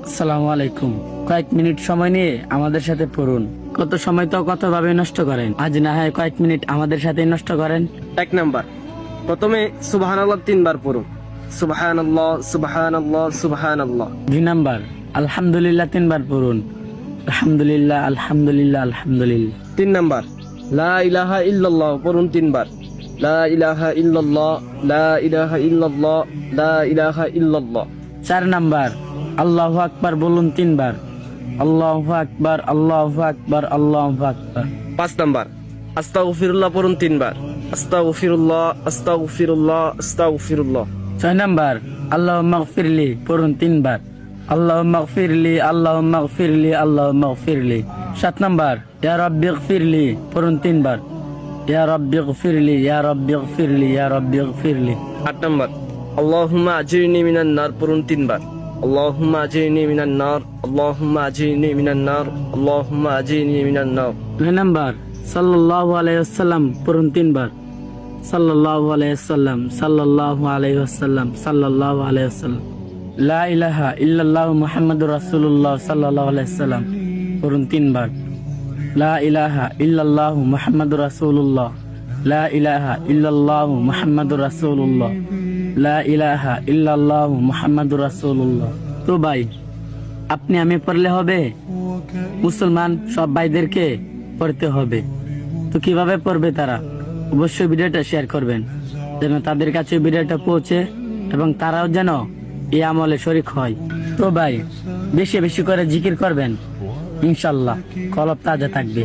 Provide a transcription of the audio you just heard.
আসসালামু আলাইকুম। কয়েক মিনিট সময় নিয়ে আমাদের সাথে পড়ুন। কত সময় তো কত ভাবে নষ্ট করেন, আজ না হয় কয়েক মিনিট আমাদের সাথে নষ্ট করেন। 1 নাম্বার, প্রথমে সুবহানাল্লাহ 3 বার পড়ুন। সুবহানাল্লাহ, সুবহানাল্লাহ, সুবহানাল্লাহ। 2 নাম্বার, আলহামদুলিল্লাহ 3 বার পড়ুন। আলহামদুলিল্লাহ, আলহামদুলিল্লাহ, আলহামদুলিল্লাহ। 3 নাম্বার, লা ইলাহা ইল্লাল্লাহ পড়ুন 3 বার। লা ইলাহা ইল্লাল্লাহ, লা ইলাহা ইল্লাল্লাহ, লা ইলাহা ইল্লাল্লাহ। 4 নাম্বার, আল্লাহু আকবার বলুন 3 বার। আল্লাহু আকবার, আল্লাহু আকবার, আল্লাহু আকবার। 5 নাম্বার, আস্তাগফিরুল্লাহ পড়ুন 3 বার। আস্তাগফিরুল্লাহ, আস্তাগফিরুল্লাহ, আস্তাগফিরুল্লাহ। 6 নাম্বার, আল্লাহুম্মা গফিরলি পড়ুন 3 বার। আল্লাহুম্মা গফিরলি, আল্লাহুম্মা গফিরলি, আল্লাহুম্মা গফিরলি। 7 নাম্বার, ইয়া রাব্বি গফিরলি পড়ুন 3 বার। ইয়া রাব্বি গফিরলি, ইয়া রাব্বি গফিরলি, ইয়া রাব্বি গফিরলি। 8 নাম্বার, আল্লাহুম্মা আজিরনি মিনান নার পড়ুন 3 বার। আল্লাহুম্মা আজিরনি মিনান নার, আল্লাহুম্মা আজিরনি মিনান নার, আল্লাহুম্মা আজিরনি মিনান নার। 9 নাম্বার, সাল্লাল্লাহু আলাইহি ওয়াসাল্লাম পড়ুন 3 বার। সাল্লাল্লাহু আলাইহি ওয়াসাল্লাম, সাল্লাল্লাহু আলাইহি ওয়াসাল্লাম, সাল্লাল্লাহু আলাইহি ওয়াসাল্লাম। লা ইলাহা ইল্লাল্লাহু মুহাম্মাদুর রাসূলুল্লাহ সাল্লাল্লাহু আলাইহি ওয়াসাল্লাম পড়ুন 3 বার। লা ইলাহা ইল্লাল্লাহু মুহাম্মাদুর রাসূলুল্লাহ, লা ইলাহা ইল্লাল্লাহু মুহাম্মাদুর রাসূলুল্লাহ, লা ইলাহা ইল্লাল্লাহু মুহাম্মাদুর রাসূলুল্লাহ। তো ভাই, আপনি আমি পড়লে হবে? মুসলমান সব ভাইদেরকে পড়তে হবে। তো কিভাবে পড়বে তারা? অবশ্যই ভিডিওটা শেয়ার করবেন যেন তাদের কাছে ভিডিওটা পৌঁছে এবং তারাও যেন এই আমলে শরীক হয়। তো ভাই, বেশি বেশি করে জিকির করবেন, ইনশাল্লাহ কলব তাজা থাকবে।